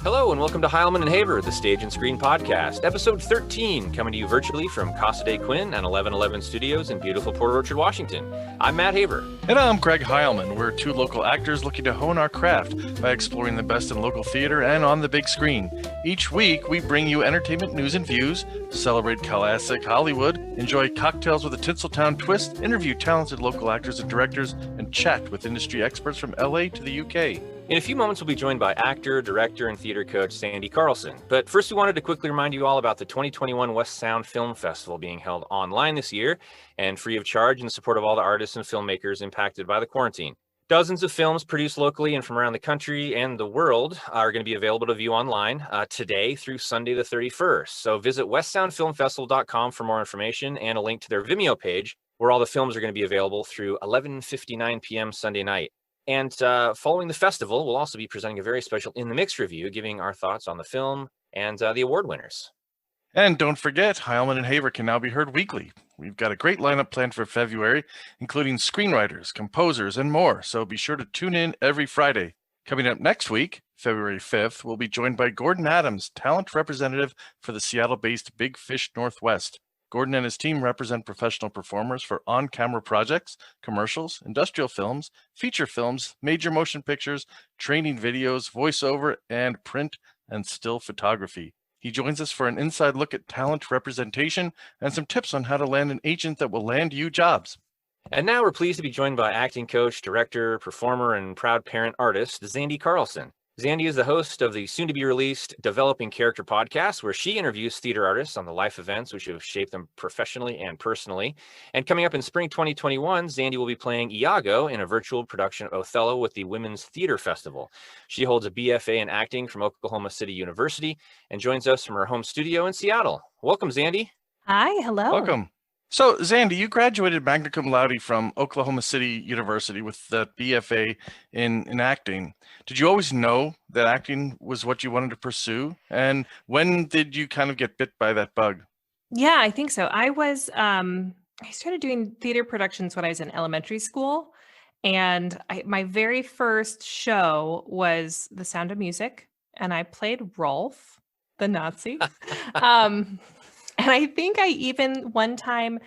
Hello and welcome to Heilman Haver, the Stage and Screen Podcast, episode 13, coming to you virtually from Casa de Quinn and 1111 Studios in beautiful Port Orchard, Washington. I'm Matt Haver. And I'm Craig Heilman. We're two local actors looking to hone our craft by exploring the best in local theater and on the big screen. Each week, we bring you entertainment news and views, celebrate classic Hollywood, enjoy cocktails with a Tinseltown twist, interview talented local actors and directors, and chat with industry experts from LA to the UK. In a few moments, we'll be joined by actor, director, and theater coach Zandi Carlson. But first, we wanted to quickly remind you all about the 2021 West Sound Film Festival being held online this year and free of charge in support of all the artists and filmmakers impacted by the quarantine. Dozens of films produced locally and from around the country and the world are going to be available to view online today through Sunday the 31st. So visit westsoundfilmfestival.com for more information and a link to their Vimeo page where all the films are going to be available through 11:59 p.m. Sunday night. And following the festival, we'll also be presenting a very special In the Mix review, giving our thoughts on the film and the award winners. And don't forget, Heilman and Haver can now be heard weekly. We've got a great lineup planned for February, including screenwriters, composers, and more, so be sure to tune in every Friday. Coming up next week, February 5th, we'll be joined by Gordon Adams, talent representative for the Seattle-based Big Fish Northwest. Gordon and his team represent professional performers for on-camera projects, commercials, industrial films, feature films, major motion pictures, training videos, voiceover, and print and still photography. He joins us for an inside look at talent representation and some tips on how to land an agent that will land you jobs. And now we're pleased to be joined by acting coach, director, performer, and proud parent artist, Zandi Carlson. Zandy is the host of the soon-to-be-released Developing Character podcast, where she interviews theater artists on the life events which have shaped them professionally and personally. And coming up in spring 2021, Zandy will be playing Iago in a virtual production of Othello with the Women's Theater Festival. She holds a BFA in acting from Oklahoma City University and joins us from her home studio in Seattle. Welcome, Zandy. Hi, hello. Welcome. So, Zandy, you graduated magna cum laude from Oklahoma City University with the BFA in acting. Did you always know that acting was what you wanted to pursue? And when did you kind of get bit by that bug? Yeah, I think so. I started doing theater productions when I was in elementary school. And my very first show was The Sound of Music. And I played Rolf, the Nazi. And I think I even one time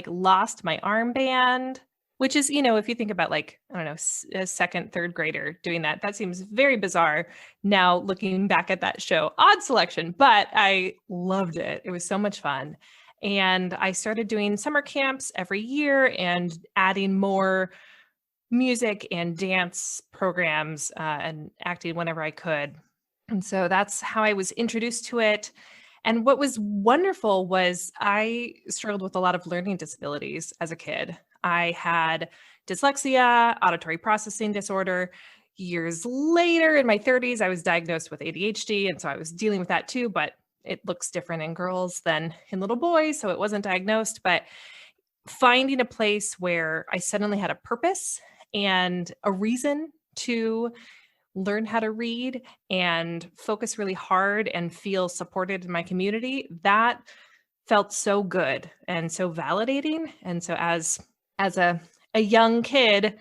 lost my armband, which is, if you think about a second, third grader doing that, that seems very bizarre now looking back at that show. Odd selection, but I loved it. It was so much fun. And I started doing summer camps every year and adding more music and dance programs and acting whenever I could. And so that's how I was introduced to it. And what was wonderful was I struggled with a lot of learning disabilities as a kid. I had dyslexia, auditory processing disorder. Years later, in my 30s, I was diagnosed with ADHD. And so I was dealing with that too, but it looks different in girls than in little boys. So it wasn't diagnosed, but finding a place where I suddenly had a purpose and a reason to learn how to read and focus really hard and feel supported in my community, that felt so good and so validating. And so as a young kid,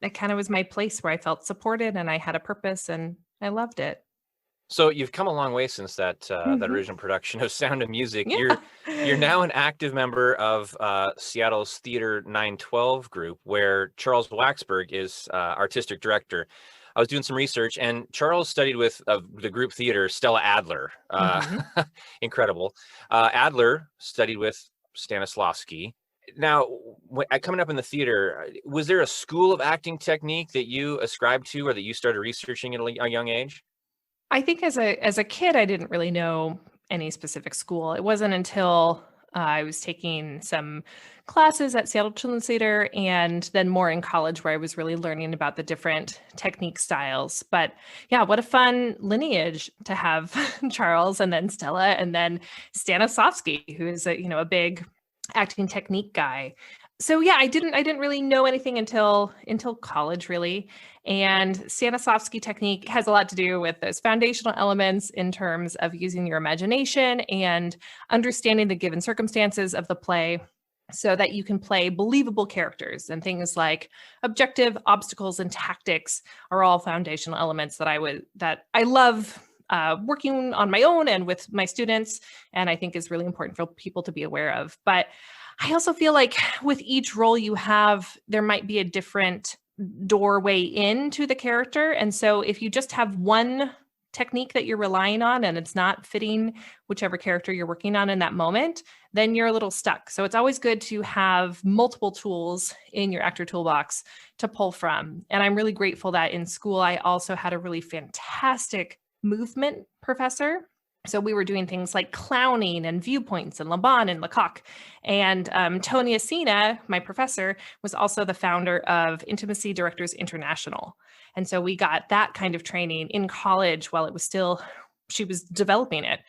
that kind of was my place where I felt supported and I had a purpose and I loved it. So you've come a long way since that that original production of Sound of Music. Yeah. You're now an active member of Seattle's Theater 912 group, where Charles Waxberg is artistic director. I was doing some research, and Charles studied with the group theater Stella Adler. Incredible. Adler studied with Stanislavski. Now, coming up in the theater, was there a school of acting technique that you ascribed to or that you started researching at a young age? I think as a kid, I didn't really know any specific school. It wasn't until I was taking some classes at Seattle Children's Theater and then more in college where I was really learning about the different technique styles. But yeah, what a fun lineage to have Charles and then Stella and then Stanislavski, who is a big acting technique guy. So yeah, I didn't really know anything until college, really. And Stanislavski technique has a lot to do with those foundational elements in terms of using your imagination and understanding the given circumstances of the play so that you can play believable characters. And things like objective, obstacles, and tactics are all foundational elements that I love working on my own and with my students, and I think is really important for people to be aware of. But I also feel like with each role you have, there might be a different doorway into the character. And so if you just have one technique that you're relying on and it's not fitting whichever character you're working on in that moment, then you're a little stuck. So it's always good to have multiple tools in your actor toolbox to pull from. And I'm really grateful that in school, I also had a really fantastic movement professor. So we were doing things like clowning and viewpoints and Laban and Lecoq. And Tony Asina, my professor, was also the founder of Intimacy Directors International. And so we got that kind of training in college while it was still, she was developing it,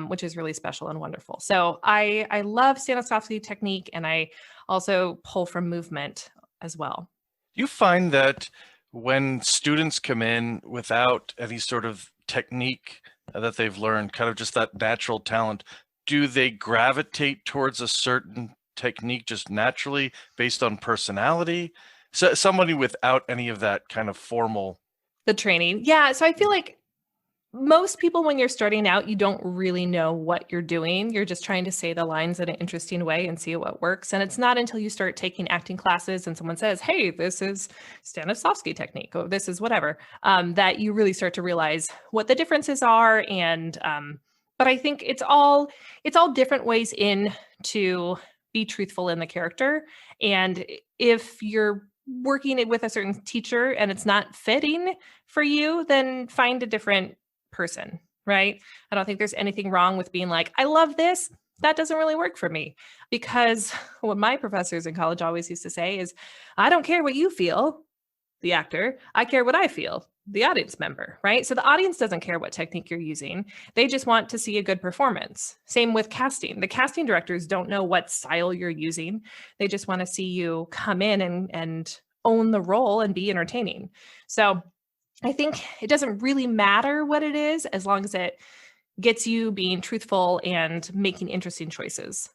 which is really special and wonderful. So I love Stanislavski technique, and I also pull from movement as well. You find that when students come in without any sort of technique that they've learned, kind of just that natural talent, do they gravitate towards a certain technique just naturally based on personality? So somebody without any of that kind of formal. The training. Yeah. So I feel like most people, when you're starting out, you don't really know what you're doing. You're just trying to say the lines in an interesting way and see what works. And it's not until you start taking acting classes and someone says, hey, this is Stanislavski technique, or this is whatever, that you really start to realize what the differences are. And, but I think it's all different ways in to be truthful in the character. And if you're working it with a certain teacher and it's not fitting for you, then find a different person, right? I don't think there's anything wrong with being like, I love this. That doesn't really work for me. Because what my professors in college always used to say is, I don't care what you feel, the actor. I care what I feel, the audience member, right? So the audience doesn't care what technique you're using. They just want to see a good performance. Same with casting. The casting directors don't know what style you're using. They just want to see you come in and own the role and be entertaining. So I think it doesn't really matter what it is, as long as it gets you being truthful and making interesting choices.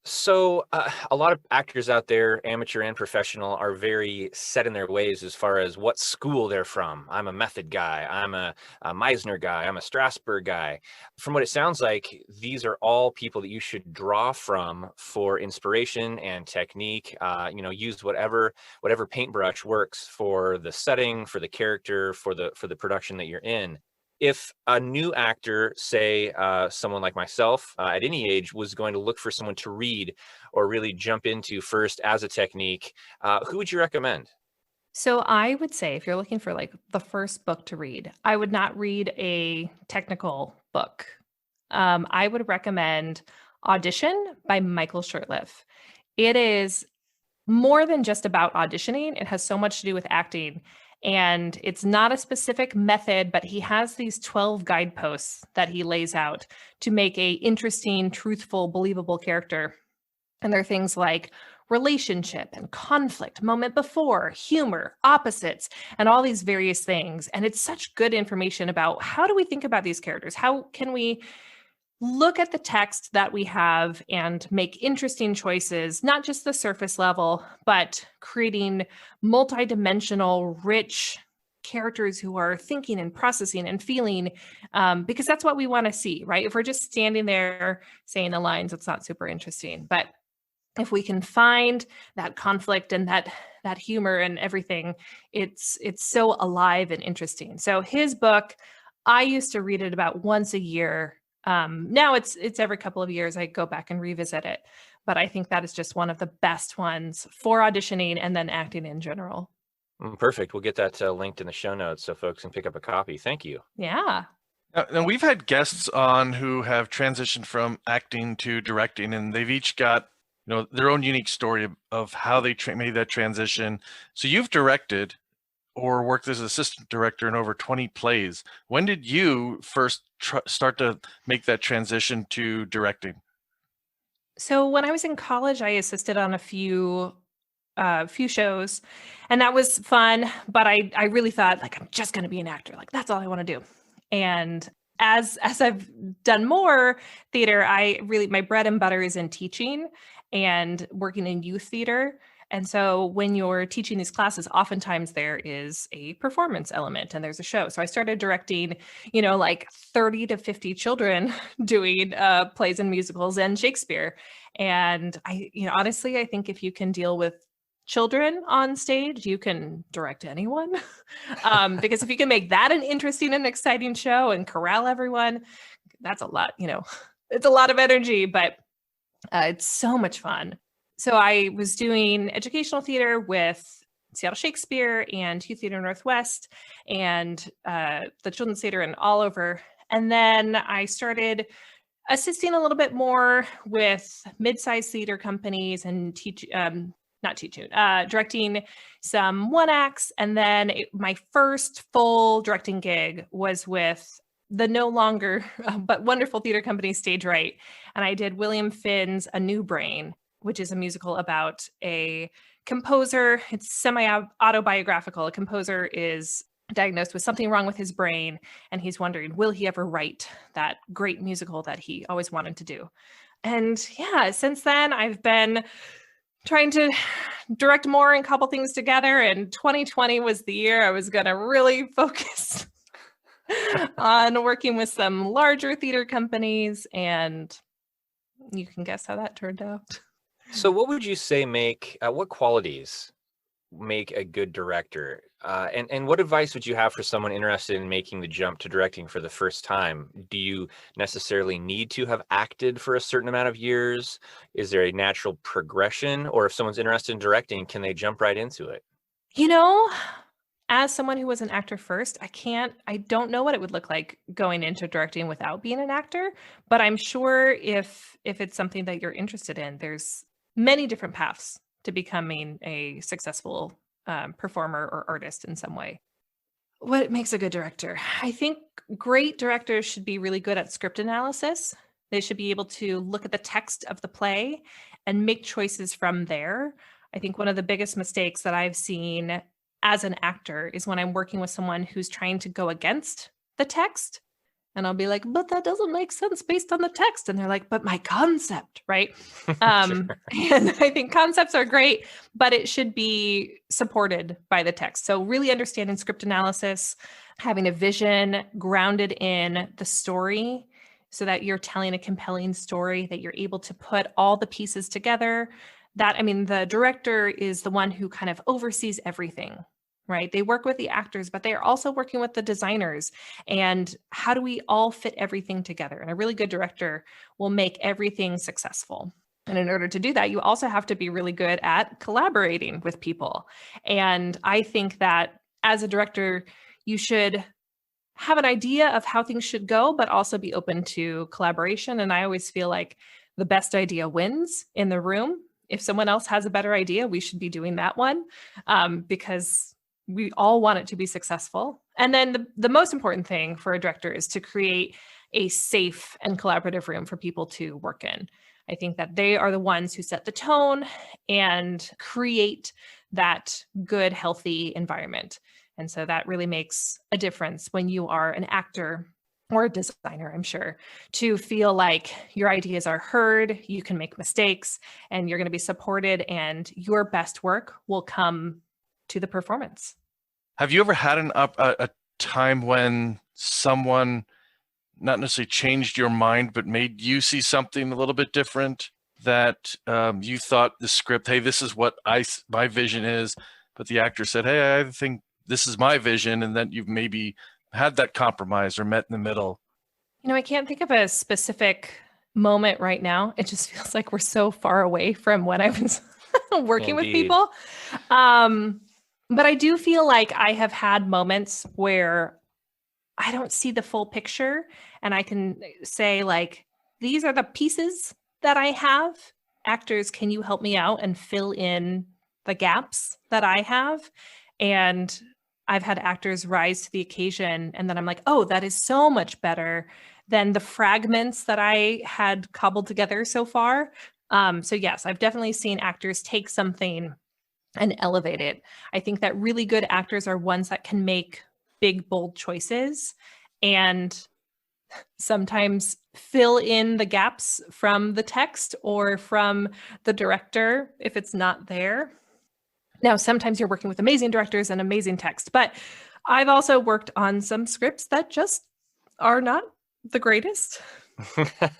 So a lot of actors out there, amateur and professional, are very set in their ways as far as what school they're from. I'm a method guy. I'm a Meisner guy. I'm a Strasberg guy. From what it sounds like, these are all people that you should draw from for inspiration and technique. Use whatever paintbrush works for the setting, for the character, for the production that you're in. If a new actor, say someone like myself at any age, was going to look for someone to read or really jump into first as a technique, who would you recommend? So I would say if you're looking for like the first book to read, I would not read a technical book. I would recommend Audition by Michael Shurtleff. It is more than just about auditioning. It has so much to do with acting. And it's not a specific method, but he has these 12 guideposts that he lays out to make a interesting, truthful, believable character. And there are things like relationship and conflict, moment before, humor, opposites, and all these various things. And it's such good information about how do we think about these characters? How can we look at the text that we have and make interesting choices, not just the surface level, but creating multidimensional, rich characters who are thinking and processing and feeling, because that's what we want to see, right? If we're just standing there saying the lines, it's not super interesting. But if we can find that conflict and that humor and everything, it's so alive and interesting. So his book, I used to read it about once a year. Now it's every couple of years I go back and revisit it, but I think that is just one of the best ones for auditioning and then acting in general. Perfect. We'll get that linked in the show notes so folks can pick up a copy. Thank you. Yeah. Now we've had guests on who have transitioned from acting to directing, and they've each got their own unique story of how they made that transition. So you've directed or worked as an assistant director in over 20 plays. When did you first start to make that transition to directing? So when I was in college, I assisted on a few shows, and that was fun. But I really thought, like, I'm just going to be an actor. Like, that's all I want to do. And as I've done more theater, my bread and butter is in teaching and working in youth theater. And so when you're teaching these classes, oftentimes there is a performance element and there's a show. So I started directing, like 30 to 50 children doing plays and musicals and Shakespeare. And honestly, I think if you can deal with children on stage, you can direct anyone. Because if you can make that an interesting and exciting show and corral everyone, that's a lot, it's a lot of energy, but it's so much fun. So I was doing educational theater with Seattle Shakespeare and Youth Theater Northwest and the Children's Theater and all over. And then I started assisting a little bit more with mid-sized theater companies and directing some one acts. And then my first full directing gig was with the no longer but wonderful theater company Stage Right. And I did William Finn's A New Brain, which is a musical about a composer. It's semi-autobiographical. A composer is diagnosed with something wrong with his brain, and he's wondering, will he ever write that great musical that he always wanted to do? And yeah, since then, I've been trying to direct more and couple things together, and 2020 was the year I was going to really focus on working with some larger theater companies, and you can guess how that turned out. So what would you say what qualities make a good director? And what advice would you have for someone interested in making the jump to directing for the first time? Do you necessarily need to have acted for a certain amount of years? Is there a natural progression? Or if someone's interested in directing, can they jump right into it? As someone who was an actor first, I don't know what it would look like going into directing without being an actor, but I'm sure if it's something that you're interested in, there's many different paths to becoming a successful performer or artist in some way. What makes a good director? I think great directors should be really good at script analysis. They should be able to look at the text of the play and make choices from there. I think one of the biggest mistakes that I've seen as an actor is when I'm working with someone who's trying to go against the text. And I'll be like, but that doesn't make sense based on the text. And they're like, but my concept, right? Sure. And I think concepts are great, but it should be supported by the text. So really understanding script analysis, having a vision grounded in the story so that you're telling a compelling story, that you're able to put all the pieces together. The director is the one who kind of oversees everything, right? They work with the actors, but they are also working with the designers. And how do we all fit everything together? And a really good director will make everything successful. And in order to do that, you also have to be really good at collaborating with people. And I think that as a director, you should have an idea of how things should go, but also be open to collaboration. And I always feel like the best idea wins in the room. If someone else has a better idea, we should be doing that one because we all want it to be successful. And then the most important thing for a director is to create a safe and collaborative room for people to work in. I think that they are the ones who set the tone and create that good, healthy environment. And so that really makes a difference when you are an actor or a designer, I'm sure, to feel like your ideas are heard, you can make mistakes, and you're going to be supported, and your best work will come to the performance. Have you ever had a time when someone not necessarily changed your mind, but made you see something a little bit different that you thought the script, hey, this is what my vision is, but the actor said, hey, I think this is my vision, and then you've maybe had that compromise or met in the middle? I can't think of a specific moment right now. It just feels like we're so far away from when I was working with people. But I do feel like I have had moments where I don't see the full picture, and I can say, like, these are the pieces that I have. Actors, can you help me out and fill in the gaps that I have? And I've had actors rise to the occasion, and then I'm like, oh, that is so much better than the fragments that I had cobbled together so far. So yes, I've definitely seen actors take something and elevate it. I think that really good actors are ones that can make big, bold choices and sometimes fill in the gaps from the text or from the director if it's not there. Now, sometimes you're working with amazing directors and amazing text, but I've also worked on some scripts that just are not the greatest.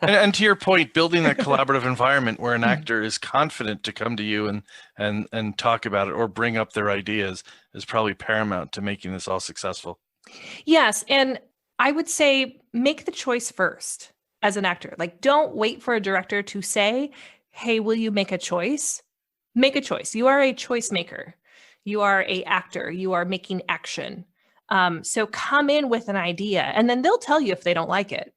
And to your point, building that collaborative environment where an actor is confident to come to you and talk about it or bring up their ideas is probably paramount to making this all successful. Yes. And I would say make the choice first as an actor. Like, don't wait for a director to say, hey, will you make a choice? Make a choice. You are a choice maker. You are an actor. You are making action. So come in with an idea, and then they'll tell you if they don't like it.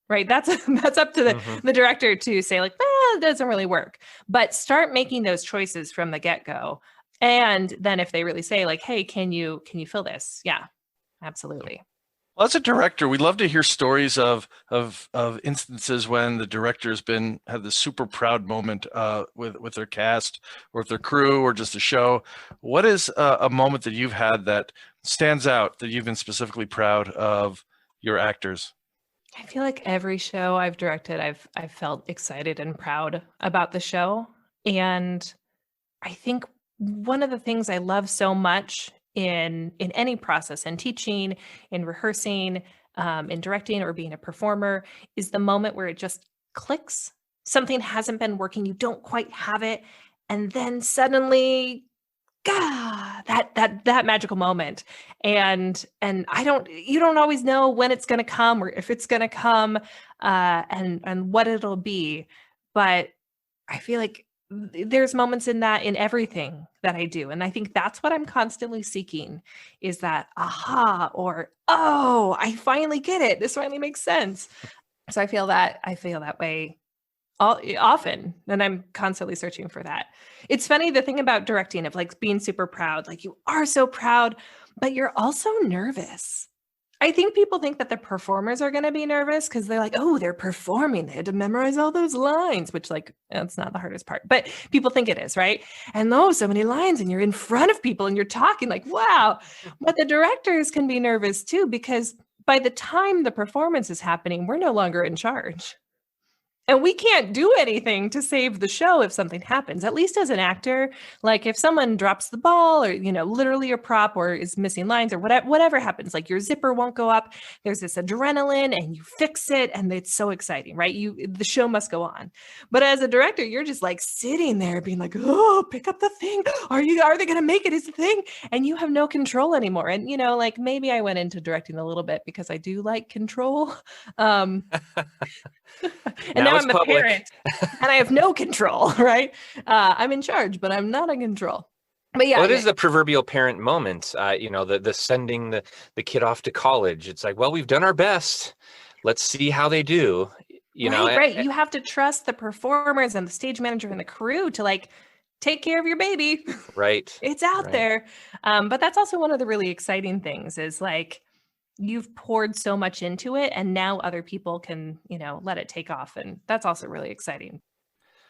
Right. That's up to the director to say, like, it doesn't really work. But start making those choices from the get-go. And then if they really say, like, hey, can you fill this? Yeah, absolutely. Well, as a director, we love to hear stories of instances when the director has had this super proud moment with their cast or with their crew or just a show. What is a moment that you've had that stands out that you've been specifically proud of your actors? I feel like every show I've directed, I've felt excited and proud about the show. And I think one of the things I love so much in any process, in teaching, in rehearsing, in directing, or being a performer, is the moment where it just clicks. Something hasn't been working, you don't quite have it, and then suddenly, that magical moment. And you don't always know when it's going to come or if it's going to come, and what it'll be. But I feel like there's moments in everything that I do. And I think that's what I'm constantly seeking, is that aha, or, oh, I finally get it. This finally makes sense. So I feel that way often, and I'm constantly searching for that. It's funny, the thing about directing, of like being super proud, like you are so proud, but you're also nervous. I think people think that the performers are going to be nervous because they're like, oh, they're performing, they had to memorize all those lines, which, like, that's not the hardest part, but people think it is, right? And so many lines, and you're in front of people and you're talking like, wow. But the directors can be nervous too, because by the time the performance is happening, we're no longer in charge. And we can't do anything to save the show if something happens, at least as an actor. Like if someone drops the ball, or, literally a prop, or is missing lines, or whatever happens, like your zipper won't go up, there's this adrenaline and you fix it. And it's so exciting, right? The show must go on. But as a director, you're just like sitting there being like, oh, pick up the thing. Are they going to make it? Is the thing? And you have no control anymore. And, like maybe I went into directing a little bit because I do like control. And now I'm a parent and I have no control, right? I'm in charge, but I'm not in control. But yeah. Well, it is the proverbial parent moment, the sending the kid off to college. It's like, well, we've done our best. Let's see how they do. Right. You have to trust the performers and the stage manager and the crew to like take care of your baby. Right. It's out there. But that's also one of the really exciting things, is like, you've poured so much into it, and now other people can, let it take off. And that's also really exciting.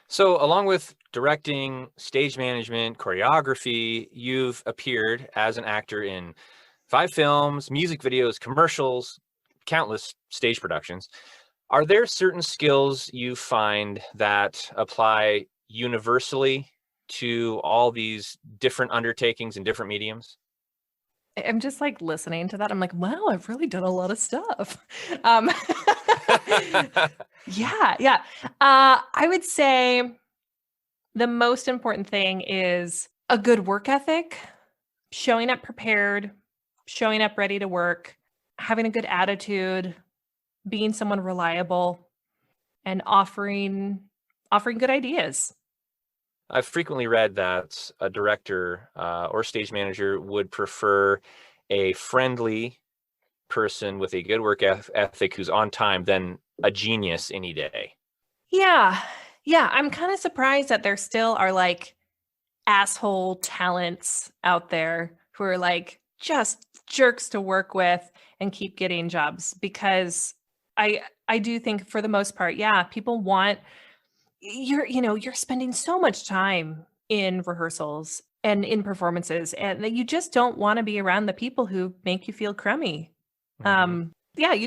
So along with directing, stage management, choreography, you've appeared as an actor in 5 films, music videos, commercials, countless stage productions. Are there certain skills you find that apply universally to all these different undertakings and different mediums? I'm just like listening to that. I'm like, wow, I've really done a lot of stuff. Yeah. I would say the most important thing is a good work ethic, showing up prepared, showing up ready to work, having a good attitude, being someone reliable, and offering good ideas. I've frequently read that a director or stage manager would prefer a friendly person with a good work ethic who's on time than a genius any day. Yeah. I'm kind of surprised that there still are like asshole talents out there who are like just jerks to work with and keep getting jobs, because I do think for the most part, yeah, people want, you're spending so much time in rehearsals and in performances, and that you just don't want to be around the people who make you feel crummy. Yeah, you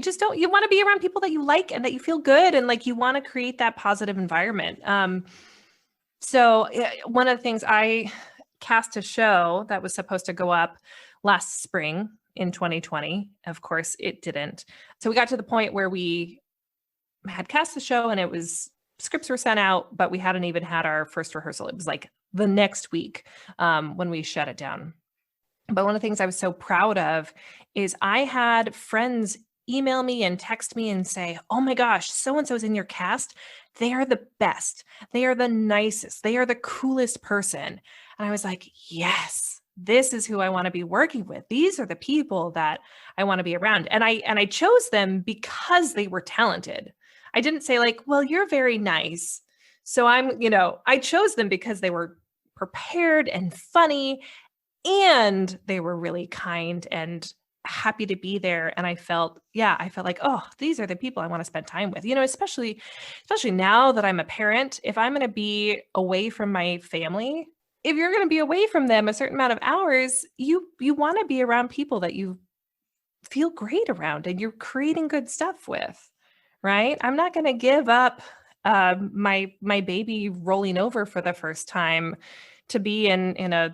want to be around people that you like and that you feel good, and like you want to create that positive environment. So one of the things I cast a show that was supposed to go up last spring in 2020. Of course, it didn't. So we got to the point where we had cast the show and scripts were sent out, but we hadn't even had our first rehearsal. It was like the next week when we shut it down. But one of the things I was so proud of is I had friends email me and text me and say, oh my gosh, so-and-so's in your cast. They are the best. They are the nicest. They are the coolest person. And I was like, yes, this is who I want to be working with. These are the people that I want to be around. And I chose them because they were talented. I didn't say like, well, you're very nice. So I chose them because they were prepared and funny, and they were really kind and happy to be there. And I felt like, oh, these are the people I want to spend time with, especially now that I'm a parent. If I'm going to be away from my family, if you're going to be away from them a certain amount of hours, you want to be around people that you feel great around and you're creating good stuff with, right? I'm not going to give up my baby rolling over for the first time to be in a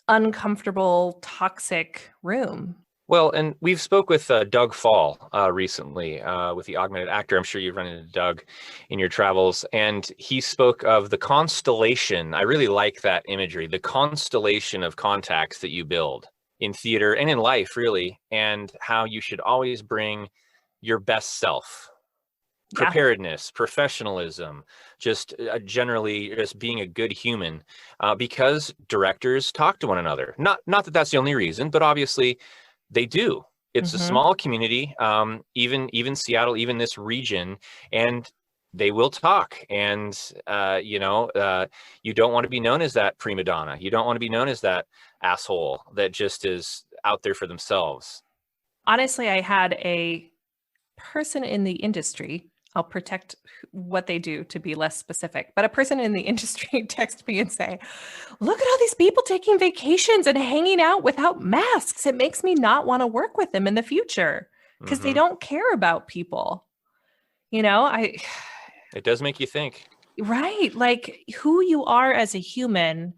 uncomfortable, toxic room. Well, and we've spoke with Doug Fall recently with the augmented actor. I'm sure you've run into Doug in your travels, and he spoke of the constellation. I really like that imagery, the constellation of contacts that you build in theater and in life, really, and how you should always bring your best self. Preparedness, professionalism, just generally just being a good human, because directors talk to one another. Not that that's the only reason, but obviously they do. It's a small community, even Seattle, even this region, and they will talk. And you don't want to be known as that prima donna. You don't want to be known as that asshole that just is out there for themselves. Honestly, I had a person in the industry. I'll protect what they do to be less specific. But a person in the industry text me and say, look at all these people taking vacations and hanging out without masks. It makes me not want to work with them in the future because they don't care about people. It does make you think. Right. Like who you are as a human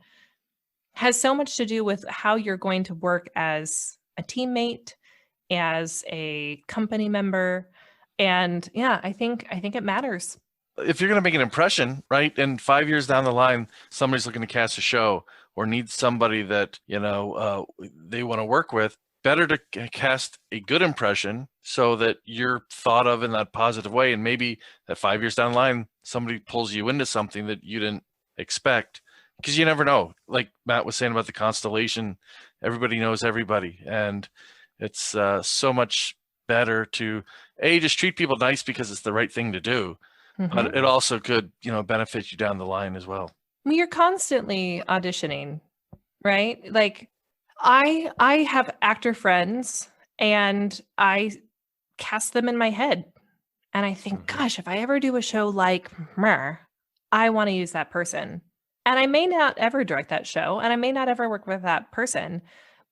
has so much to do with how you're going to work as a teammate, as a company member. And yeah, I think it matters. If you're going to make an impression, right? And 5 years down the line, somebody's looking to cast a show or needs somebody that, they want to work with, better to cast a good impression so that you're thought of in that positive way. And maybe that 5 years down the line, somebody pulls you into something that you didn't expect, because you never know. Like Matt was saying about the constellation, everybody knows everybody. And it's so much better to just treat people nice because it's the right thing to do, but it also could benefit you down the line as well. You're constantly auditioning, right? Like I have actor friends and I cast them in my head and I think, gosh, if I ever do a show like I want to use that person. And I may not ever direct that show and I may not ever work with that person.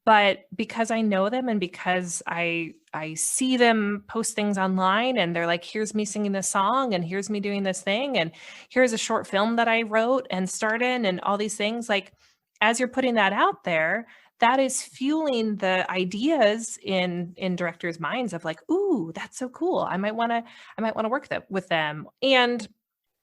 But because I know them and because I see them post things online and they're like, here's me singing this song and here's me doing this thing and here's a short film that I wrote and starred in and all these things, like as you're putting that out there, that is fueling the ideas in directors' minds of like, ooh, that's so cool. I might want to work with them. And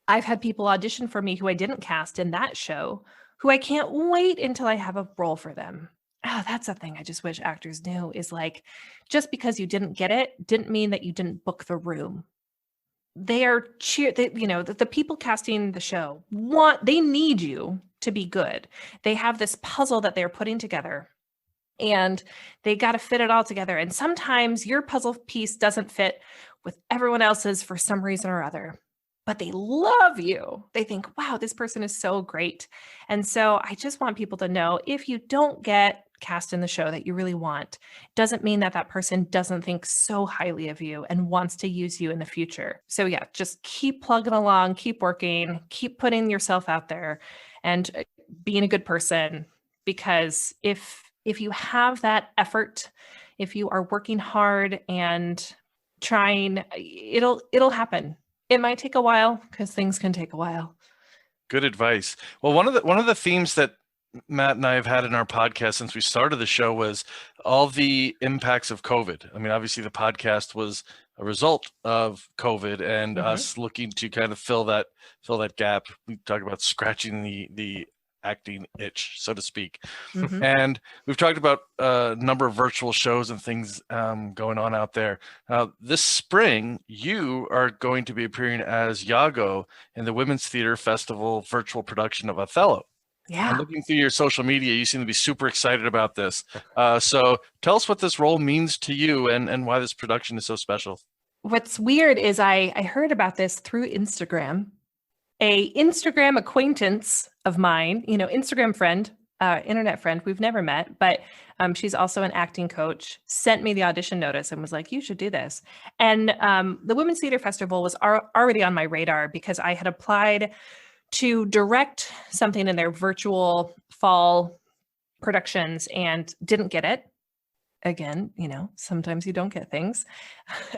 I've had people audition for me who I didn't cast in that show, who I can't wait until I have a role for them. Oh, that's a thing I just wish actors knew, is like, just because you didn't get it didn't mean that you didn't book the room. They are the people casting the show they need you to be good. They have this puzzle that they're putting together and they got to fit it all together. And sometimes your puzzle piece doesn't fit with everyone else's for some reason or other. But they love you. They think, wow, this person is so great. And so I just want people to know, if you don't get cast in the show that you really want, doesn't mean that that person doesn't think so highly of you and wants to use you in the future. So yeah, just keep plugging along, keep working, keep putting yourself out there and being a good person. Because if you have that effort, if you are working hard and trying, it'll happen. It might take a while because things can take a while. Good advice. Well, one of the themes that Matt and I have had in our podcast since we started the show was all the impacts of COVID. I mean, obviously the podcast was a result of COVID and us looking to kind of fill that gap. We talk about scratching the acting itch, so to speak. And we've talked about a number of virtual shows and things going on out there. This spring, you are going to be appearing as Yago in the Women's Theater Festival virtual production of Othello. Yeah. And looking through your social media, you seem to be super excited about this. So tell us what this role means to you and why this production is so special. What's weird is I heard about this through Instagram. A Instagram acquaintance of mine, Instagram friend, internet friend, we've never met, but she's also an acting coach, sent me the audition notice and was like, you should do this. And the Women's Theater Festival was already on my radar because I had applied to direct something in their virtual fall productions and didn't get it. Again, sometimes you don't get things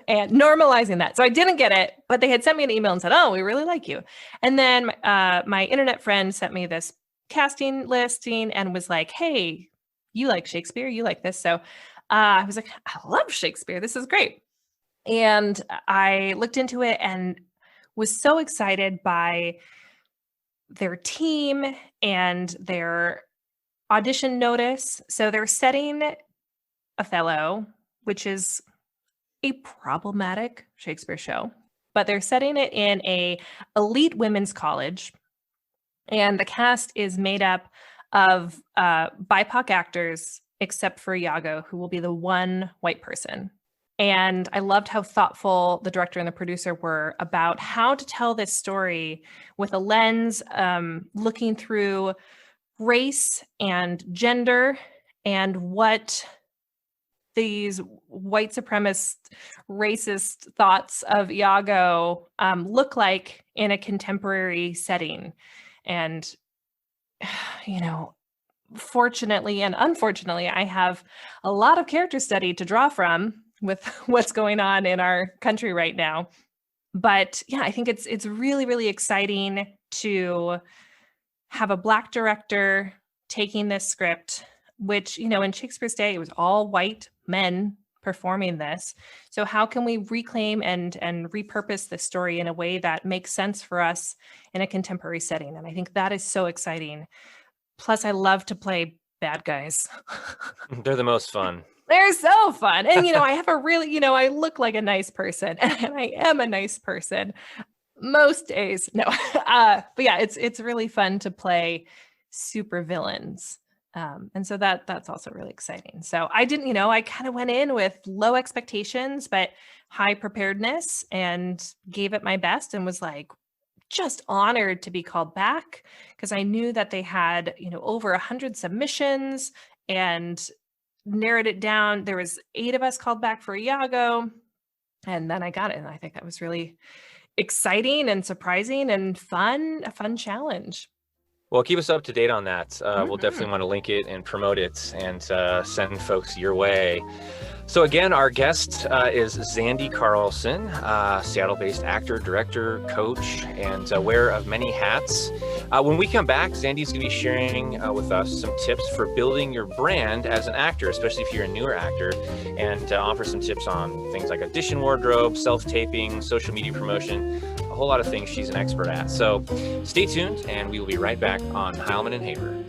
and normalizing that. So I didn't get it, but they had sent me an email and said, oh, we really like you. And then my internet friend sent me this casting listing and was like, hey, you like Shakespeare, you like this. So I was like, I love Shakespeare. This is great. And I looked into it and was so excited by their team and their audition notice. So they're setting Othello, which is a problematic Shakespeare show, but they're setting it in a elite women's college. And the cast is made up of BIPOC actors, except for Iago, who will be the one white person. And I loved how thoughtful the director and the producer were about how to tell this story with a lens looking through race and gender and what these white supremacist, racist thoughts of Iago look like in a contemporary setting. And, fortunately and unfortunately, I have a lot of character study to draw from with what's going on in our country right now. But yeah, I think it's really, really exciting to have a Black director taking this script, which, in Shakespeare's day, it was all white men performing this. So how can we reclaim and repurpose this story in a way that makes sense for us in a contemporary setting? And I think that is so exciting. Plus, I love to play bad guys. They're the most fun. They're so fun. And, I have a really, I look like a nice person and I am a nice person most days. No, but yeah, it's really fun to play super villains. And so that's also really exciting. So I didn't, I kind of went in with low expectations, but high preparedness and gave it my best and was like, just honored to be called back because I knew that they had, over 100 submissions and narrowed it down. There was 8 of us called back for Iago, and then I got it. And I think that was really exciting and surprising and fun, a fun challenge. Well, keep us up to date on that. We'll definitely want to link it and promote it and send folks your way. So again, our guest is Zandy Carlson, Seattle-based actor, director, coach, and wearer of many hats. When we come back, Zandy's going to be sharing with us some tips for building your brand as an actor, especially if you're a newer actor, and offer some tips on things like audition wardrobe, self-taping, social media promotion, a whole lot of things she's an expert at. So stay tuned, and we will be right back on Heilman and Haver.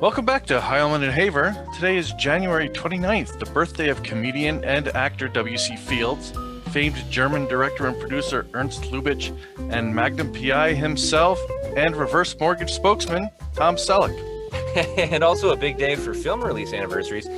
Welcome back to Heilman and Haver. Today is January 29th, the birthday of comedian and actor W.C. Fields, famed German director and producer Ernst Lubitsch, and Magnum PI himself, and reverse mortgage spokesman Tom Selleck. And also a big day for film release anniversaries.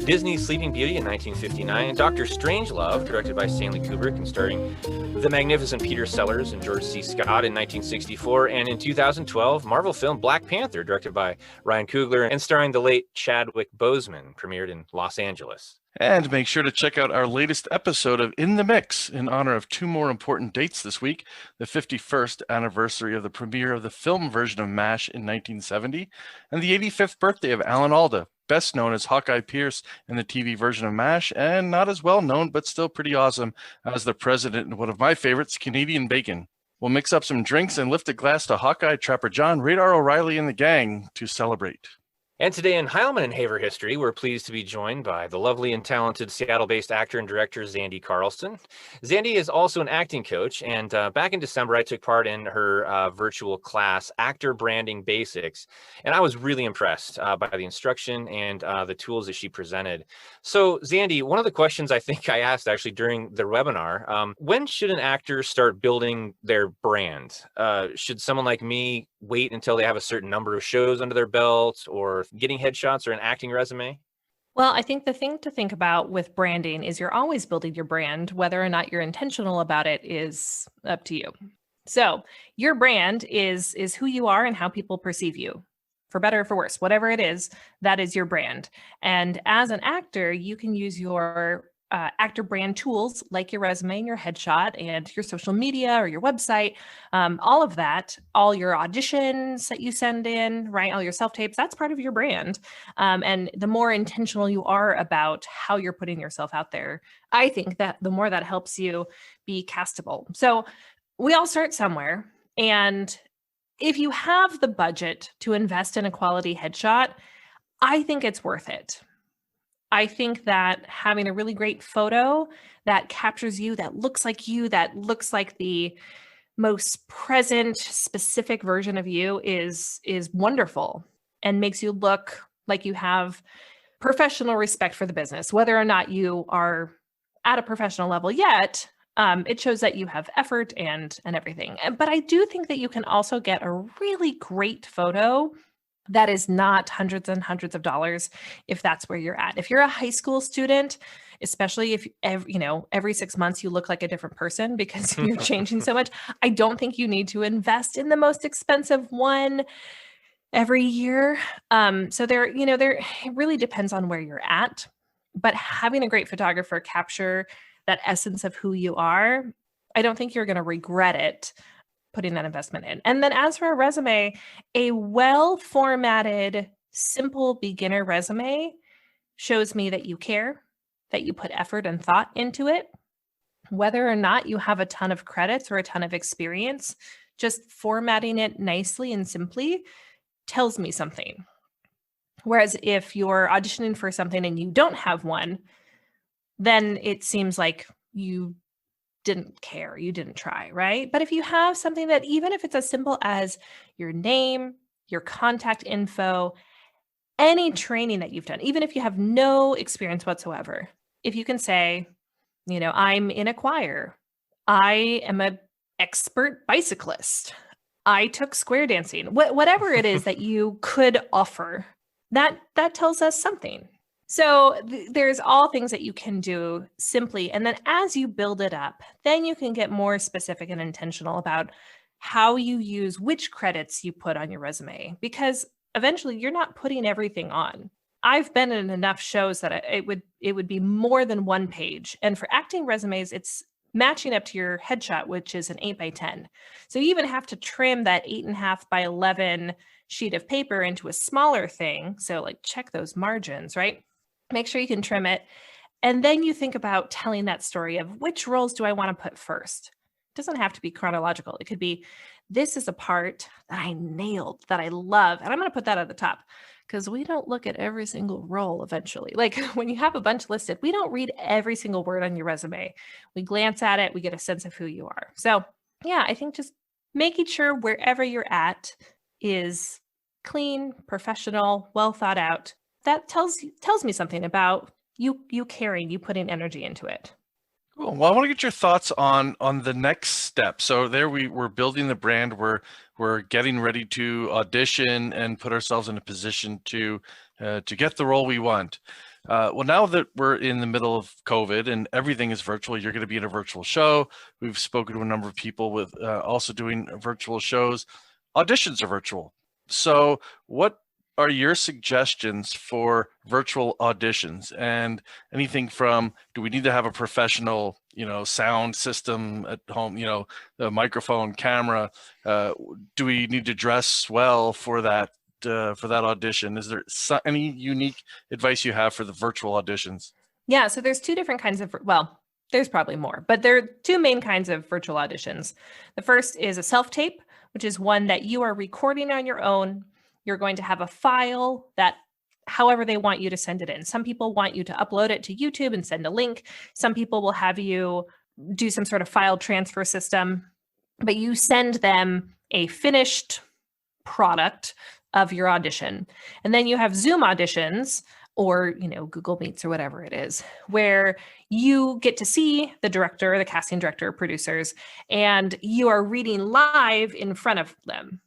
Disney's Sleeping Beauty in 1959, Dr. Strangelove, directed by Stanley Kubrick and starring the magnificent Peter Sellers and George C. Scott in 1964, and in 2012, Marvel film Black Panther, directed by Ryan Coogler and starring the late Chadwick Boseman, premiered in Los Angeles. And make sure to check out our latest episode of In the Mix in honor of 2 more important dates this week, the 51st anniversary of the premiere of the film version of MASH in 1970, and the 85th birthday of Alan Alda. best known as Hawkeye Pierce in the TV version of MASH, and not as well known, but still pretty awesome as the president in one of my favorites, Canadian Bacon. We'll mix up some drinks and lift a glass to Hawkeye, Trapper John, Radar O'Reilly, and the gang to celebrate. And today in Heilman Haver history, we're pleased to be joined by the lovely and talented Seattle-based actor and director Zandi Carlson. Zandi is also an acting coach, and back in December, I took part in her virtual class, Actor Branding Basics, and I was really impressed by the instruction and the tools that she presented. So, Zandi, one of the questions I think I asked actually during the webinar, when should an actor start building their brand? Should someone like me wait until they have a certain number of shows under their belt, or getting headshots, or an acting resume? Well, I think the thing to think about with branding is you're always building your brand. Whether or not you're intentional about it is up to you. So your brand is who you are and how people perceive you, for better or for worse. Whatever it is, that is your brand. And as an actor, you can use your actor brand tools like your resume and your headshot and your social media or your website, all of that, all your auditions that you send in, right? All your self-tapes, that's part of your brand. And the more intentional you are about how you're putting yourself out there, I think that the more that helps you be castable. So we all start somewhere. And if you have the budget to invest in a quality headshot, I think it's worth it. I think that having a really great photo that captures you, that looks like the most present, specific version of you is wonderful and makes you look like you have professional respect for the business. Whether or not you are at a professional level yet, it shows that you have effort and everything. But I do think that you can also get a really great photo that is not hundreds and hundreds of dollars if that's where you're at. If you're a high school student, especially if every 6 months you look like a different person because you're changing so much, I don't think you need to invest in the most expensive one every year. So it really depends on where you're at. But having a great photographer capture that essence of who you are, I don't think you're going to regret it putting that investment in. And then as for a resume, a well-formatted, simple beginner resume shows me that you care, that you put effort and thought into it. Whether or not you have a ton of credits or a ton of experience, just formatting it nicely and simply tells me something. Whereas if you're auditioning for something and you don't have one, then it seems like you didn't care, you didn't try, right? But if you have something that, even if it's as simple as your name, your contact info, any training that you've done, even if you have no experience whatsoever, if you can say, I'm in a choir, I am an expert bicyclist, I took square dancing, whatever it is that you could offer, that tells us something. So there's all things that you can do simply. And then as you build it up, then you can get more specific and intentional about how you use which credits you put on your resume, because eventually you're not putting everything on. I've been in enough shows that it would be more than one page. And for acting resumes, it's matching up to your headshot, which is an 8x10. So you even have to trim that 8.5x11 sheet of paper into a smaller thing. So check those margins, right? Make sure you can trim it. And then you think about telling that story of which roles do I want to put first? It doesn't have to be chronological. It could be, this is a part that I nailed, that I love, and I'm going to put that at the top, because we don't look at every single role eventually. When you have a bunch listed, we don't read every single word on your resume. We glance at it, we get a sense of who you are. So yeah, I think just making sure wherever you're at is clean, professional, well thought out. That tells me something about you caring, you putting energy into it. Cool. Well, I want to get your thoughts on the next step. So there we're building the brand. We're getting ready to audition and put ourselves in a position to get the role we want. Well, now that we're in the middle of COVID and everything is virtual, you're going to be in a virtual show. We've spoken to a number of people with also doing virtual shows. Auditions are virtual. So what are your suggestions for virtual auditions? And anything from, do we need to have a professional, sound system at home, the microphone, camera? Do we need to dress well for that for that audition? Is there any unique advice you have for the virtual auditions? Yeah, so there's two different kinds of, well, there's probably more, but there are two main kinds of virtual auditions. The first is a self-tape, which is one that you are recording on your own. You're going to have a file that however they want you to send it in. Some people want you to upload it to YouTube and send a link. Some people will have you do some sort of file transfer system, but you send them a finished product of your audition. And then you have Zoom auditions, or Google Meets or whatever it is, where you get to see the director, the casting director, producers, and you are reading live in front of them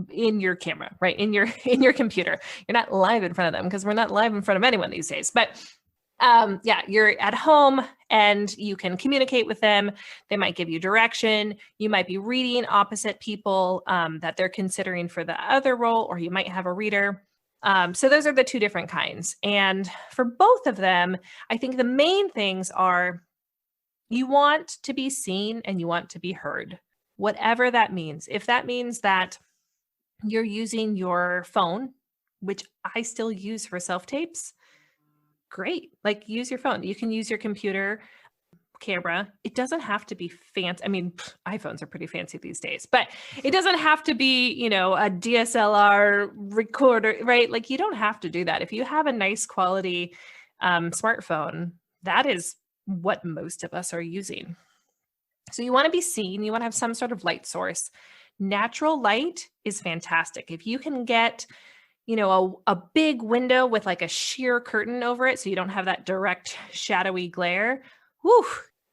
in your camera, right? In your computer. You're not live in front of them because we're not live in front of anyone these days. But yeah, you're at home and you can communicate with them. They might give you direction. You might be reading opposite people that they're considering for the other role, or you might have a reader. So those are the two different kinds. And for both of them, I think the main things are you want to be seen and you want to be heard, whatever that means. If that means that you're using your phone, which I still use for self-tapes, great. Like, use your phone. You can use your computer camera. It doesn't have to be fancy. I mean, iPhones are pretty fancy these days, but it doesn't have to be, a DSLR recorder, right? Like, you don't have to do that. If you have a nice quality smartphone, that is what most of us are using. So you want to be seen. You want to have some sort of light source. Natural light is fantastic. If you can get a big window with like a sheer curtain over it, so you don't have that direct shadowy glare. Whew,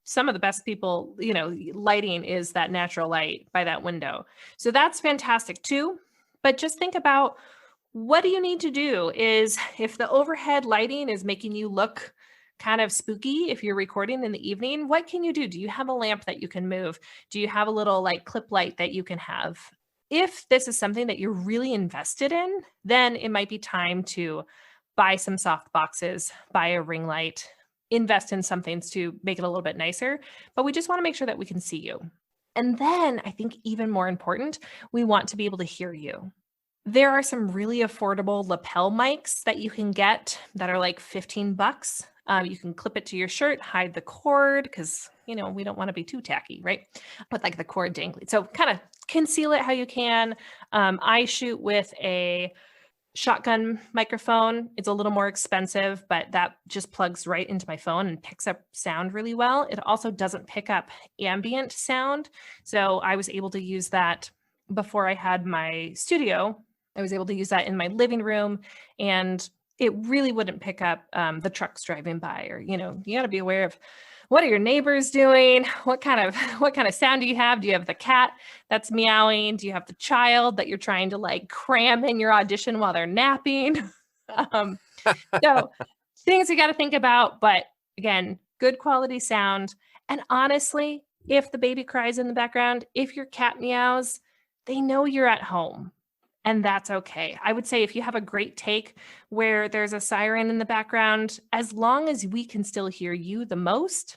some of the best people, lighting is that natural light by that window. So that's fantastic too. But just think about, what do you need to do is, if the overhead lighting is making you look kind of spooky, if you're recording in the evening, what can you do? Do you have a lamp that you can move? Do you have a little like clip light that you can have? If this is something that you're really invested in, then it might be time to buy some soft boxes, buy a ring light, invest in some things to make it a little bit nicer. But we just want to make sure that we can see you. And then I think even more important, we want to be able to hear you. There are some really affordable lapel mics that you can get that are like $15. You can clip it to your shirt, hide the cord, because we don't want to be too tacky, right? With like the cord dangling. So kind of conceal it how you can. I shoot with a shotgun microphone. It's a little more expensive, but that just plugs right into my phone and picks up sound really well. It also doesn't pick up ambient sound. So I was able to use that before I had my studio. I was able to use that in my living room, and it really wouldn't pick up the trucks driving by, or, you got to be aware of what are your neighbors doing? What kind of sound do you have? Do you have the cat that's meowing? Do you have the child that you're trying to like cram in your audition while they're napping? So things you got to think about, but again, good quality sound. And honestly, if the baby cries in the background, if your cat meows, they know you're at home. And that's okay. I would say if you have a great take where there's a siren in the background, as long as we can still hear you the most,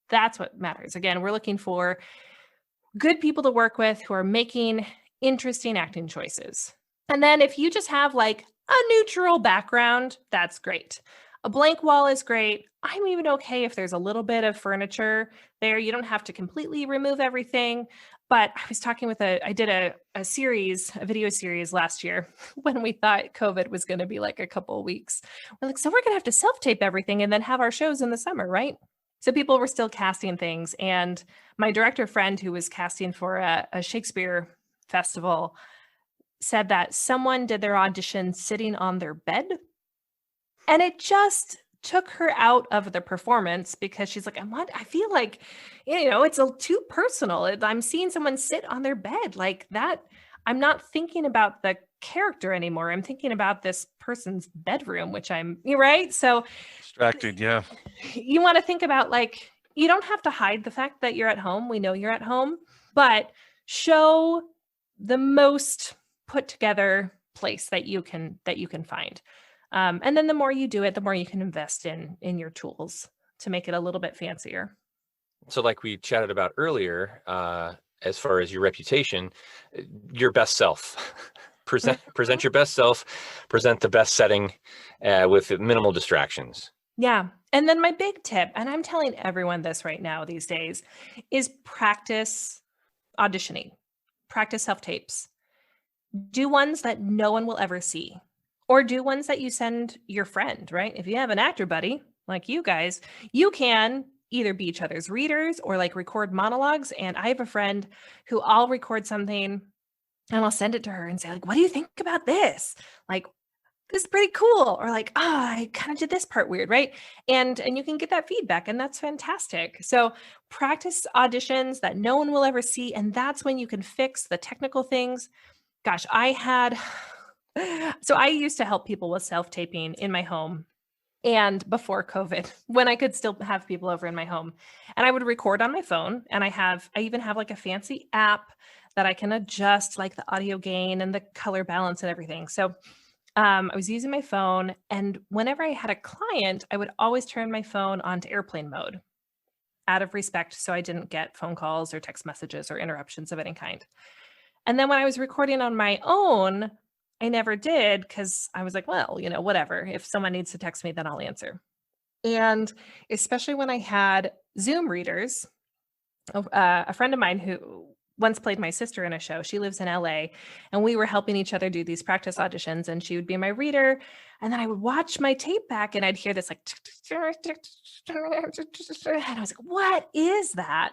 that's what matters. Again, we're looking for good people to work with who are making interesting acting choices. And then if you just have like a neutral background, that's great. A blank wall is great. I'm even okay if there's a little bit of furniture there. You don't have to completely remove everything. But I was talking with I did a video series last year when we thought COVID was going to be like a couple of weeks. We're like, so we're going to have to self-tape everything and then have our shows in the summer, right? So people were still casting things. And my director friend who was casting for a Shakespeare festival said that someone did their audition sitting on their bed. And it just took her out of the performance, because she's like, I feel like, it's too personal. I'm seeing someone sit on their bed like that. I'm not thinking about the character anymore. I'm thinking about this person's bedroom, which right. So Distracted. Yeah. You want to think about, like, you don't have to hide the fact that you're at home. We know you're at home, but show the most put together place that you can find. And then the more you do it, the more you can invest in your tools to make it a little bit fancier. So like we chatted about earlier, as far as your reputation, your best self. present your best self, present the best setting with minimal distractions. Yeah. And then my big tip, and I'm telling everyone this right now these days, is practice auditioning, practice self-tapes. Do ones that no one will ever see, or do ones that you send your friend, right? If you have an actor buddy like you guys, you can either be each other's readers or like record monologues. And I have a friend who I'll record something and I'll send it to her and say, like, what do you think about this? Like, this is pretty cool. Or like, I kind of did this part weird, right? And you can get that feedback, and that's fantastic. So practice auditions that no one will ever see. And that's when you can fix the technical things. Gosh, so I used to help people with self-taping in my home and before COVID, when I could still have people over in my home. And I would record on my phone, and I even have like a fancy app that I can adjust like the audio gain and the color balance and everything. So I was using my phone, and whenever I had a client, I would always turn my phone onto airplane mode out of respect, so I didn't get phone calls or text messages or interruptions of any kind. And then when I was recording on my own, I never did, because I was like, well, whatever. If someone needs to text me, then I'll answer. And especially when I had Zoom readers, a friend of mine who once played my sister in a show, she lives in LA, and we were helping each other do these practice auditions, and she would be my reader. And then I would watch my tape back, and I'd hear this like, and I was like, what is that?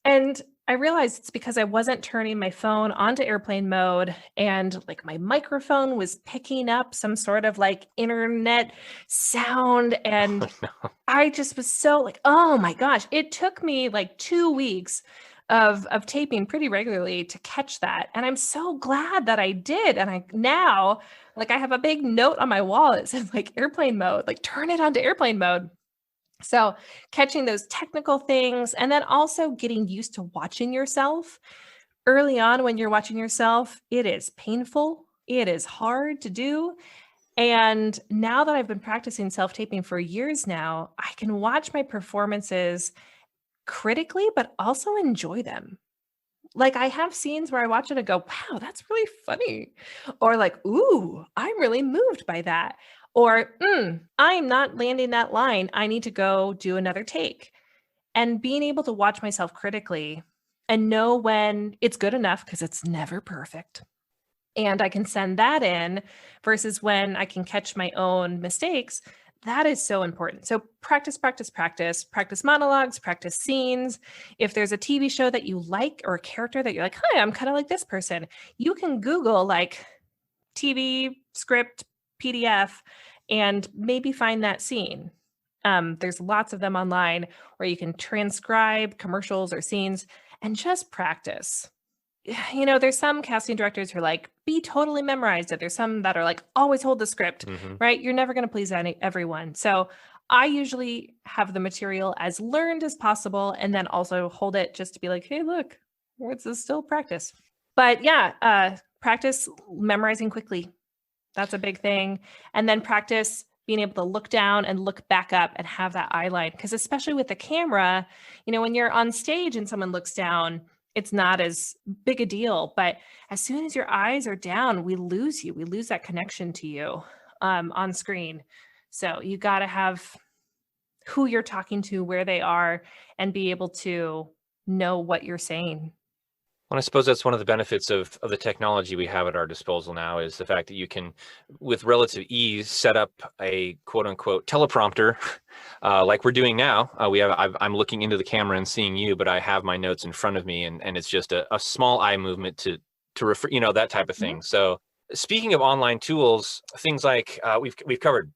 And I realized it's because I wasn't turning my phone onto airplane mode, and like my microphone was picking up some sort of like internet sound. And I just was so like, oh my gosh, it took me like 2 weeks of taping pretty regularly to catch that. And I'm so glad that I did. And I now, like, I have a big note on my wall that says like airplane mode, like turn it onto airplane mode. So catching those technical things, and then also getting used to watching yourself. Early on, when you're watching yourself, it is painful. It is hard to do. And now that I've been practicing self-taping for years now, I can watch my performances critically, but also enjoy them. Like, I have scenes where I watch it and go, wow, that's really funny. Or like, ooh, I'm really moved by that. Or, I'm not landing that line. I need to go do another take. And being able to watch myself critically and know when it's good enough, because it's never perfect, and I can send that in, versus when I can catch my own mistakes, that is so important. So practice, practice, practice, practice monologues, practice scenes. If there's a TV show that you like, or a character that you're like, hi, I'm kind of like this person, you can Google like TV script PDF and maybe find that scene. There's lots of them online where you can transcribe commercials or scenes and just practice. There's some casting directors who are like, be totally memorized it. There's some that are like, always hold the script, right? You're never going to please everyone. So I usually have the material as learned as possible, and then also hold it just to be like, hey, look, it's still practice. But yeah, practice memorizing quickly. That's a big thing. And then practice being able to look down and look back up and have that eye line. Because especially with the camera, when you're on stage and someone looks down, it's not as big a deal. But as soon as your eyes are down, we lose you. We lose that connection to you on screen. So you got to have who you're talking to, where they are, and be able to know what you're saying. Well, I suppose that's one of the benefits of the technology we have at our disposal now, is the fact that you can, with relative ease, set up a quote unquote teleprompter like we're doing now. I'm looking into the camera and seeing you, but I have my notes in front of me, and it's just a small eye movement to refer, that type of thing. So speaking of online tools, things like we've covered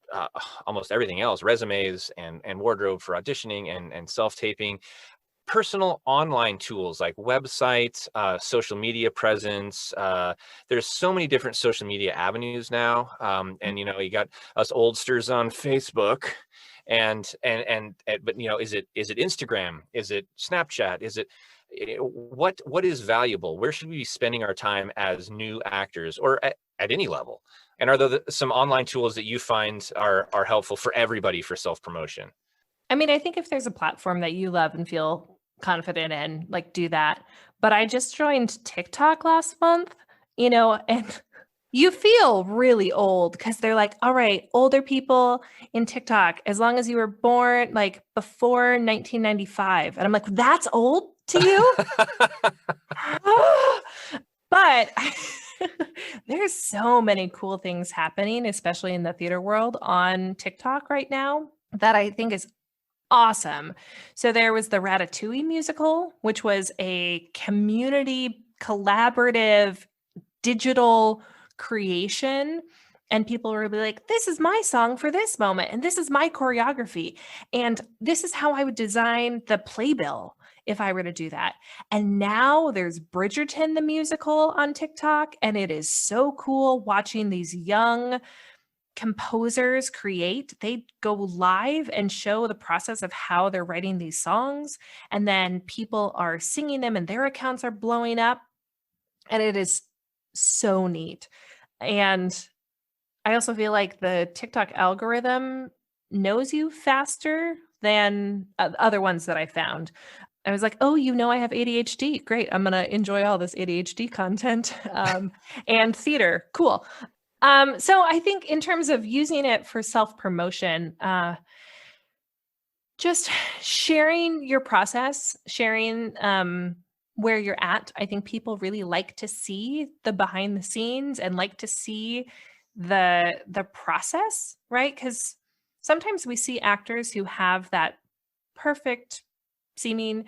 almost everything else: resumes and wardrobe for auditioning and self-taping. Personal online tools like websites, social media presence. There's so many different social media avenues now. And you got us oldsters on Facebook, but is it Instagram? Is it Snapchat? Is it what is valuable? Where should we be spending our time as new actors, or at any level? And are there some online tools that you find are helpful for everybody for self-promotion? I mean, I think if there's a platform that you love and feel confident in, like, do that. But I just joined TikTok last month, and You feel really old because they're like, all right, older people in TikTok, as long as you were born like before 1995. And I'm like, that's old to you? But there's so many cool things happening, especially in the theater world on TikTok right now, that I think is awesome. So there was the Ratatouille musical, which was a community collaborative digital creation. And people were like, this is my song for this moment. And this is my choreography. And this is how I would design the playbill if I were to do that. And now there's Bridgerton, the musical on TikTok. And it is so cool watching these young composers create. They go live and show the process of how they're writing these songs. And then people are singing them and their accounts are blowing up. And it is so neat. And I also feel like the TikTok algorithm knows you faster than other ones that I found. I was like, oh, I have ADHD. Great. I'm going to enjoy all this ADHD content and theater. Cool. So I think in terms of using it for self-promotion, just sharing your process, sharing where you're at. I think people really like to see the behind the scenes and like to see the process, right? Because sometimes we see actors who have that perfect seeming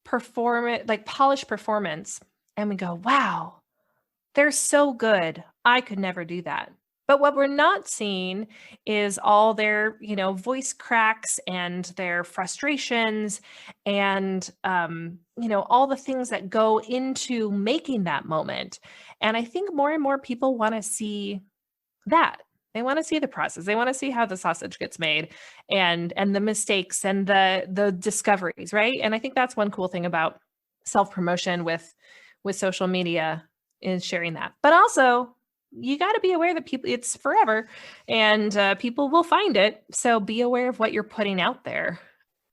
polished performance, and we go, wow, they're so good. I could never do that. But what we're not seeing is all their, voice cracks and their frustrations and, all the things that go into making that moment. And I think more and more people want to see that. They want to see the process. They want to see how the sausage gets made and the mistakes and the discoveries, right? And I think that's one cool thing about self-promotion with social media is sharing that. But also, you got to be aware that it's forever and people will find it. So be aware of what you're putting out there.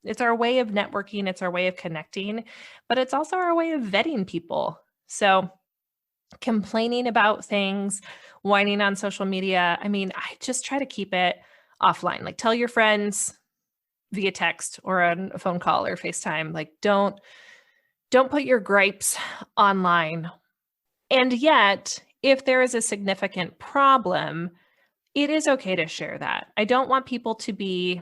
It's our way of networking. It's our way of connecting, but it's also our way of vetting people. So complaining about things, whining on social media. I mean, I just try to keep it offline. Like tell your friends via text or on a phone call or FaceTime, like don't put your gripes online. And yet, if there is a significant problem, it is okay to share that. I don't want people to be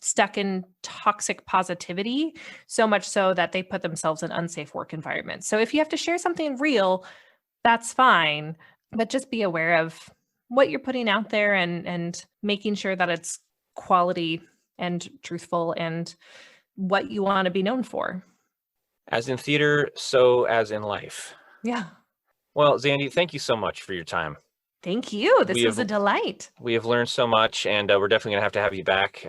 stuck in toxic positivity, so much so that they put themselves in unsafe work environments. So if you have to share something real, that's fine, but just be aware of what you're putting out there and making sure that it's quality and truthful and what you want to be known for. As in theater, so as in life. Yeah. Well, Zandy, thank you so much for your time. Thank you. This was a delight. We have learned so much, and we're definitely going to have you back.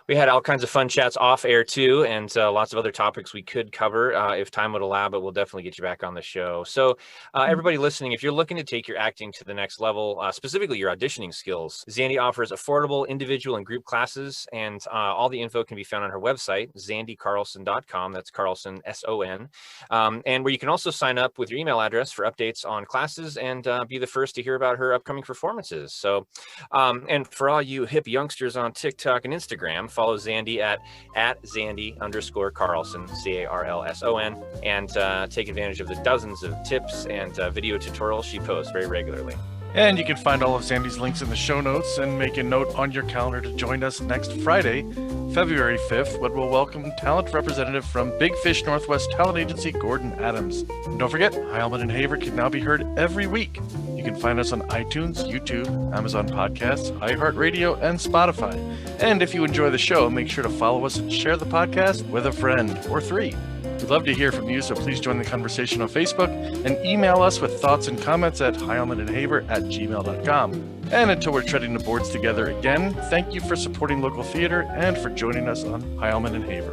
We had all kinds of fun chats off air too, and lots of other topics we could cover if time would allow, but we'll definitely get you back on the show. So everybody listening, if you're looking to take your acting to the next level, specifically your auditioning skills, Zandy offers affordable individual and group classes, and all the info can be found on her website, zandycarlson.com. That's Carlson, S-O-N, and where you can also sign up with your email address for updates on classes and be the first to hear about her upcoming performances. So, and for all you hip youngsters on TikTok and Instagram, follow Zandy at Zandy_Carlson, C-A-R-L-S-O-N, and take advantage of the dozens of tips and video tutorials she posts very regularly. And you can find all of Zandy's links in the show notes and make a note on your calendar to join us next Friday, February 5th, when we'll welcome talent representative from Big Fish Northwest Talent Agency, Gordon Adams. And don't forget, Heilman Haver can now be heard every week. You can find us on iTunes, YouTube, Amazon Podcasts, iHeartRadio, and Spotify. And if you enjoy the show, make sure to follow us and share the podcast with a friend or three. We'd love to hear from you, so please join the conversation on Facebook and email us with thoughts and comments at heilmanandhaver@gmail.com. And until we're treading the boards together again, thank you for supporting local theater and for joining us on Heilman and Haver.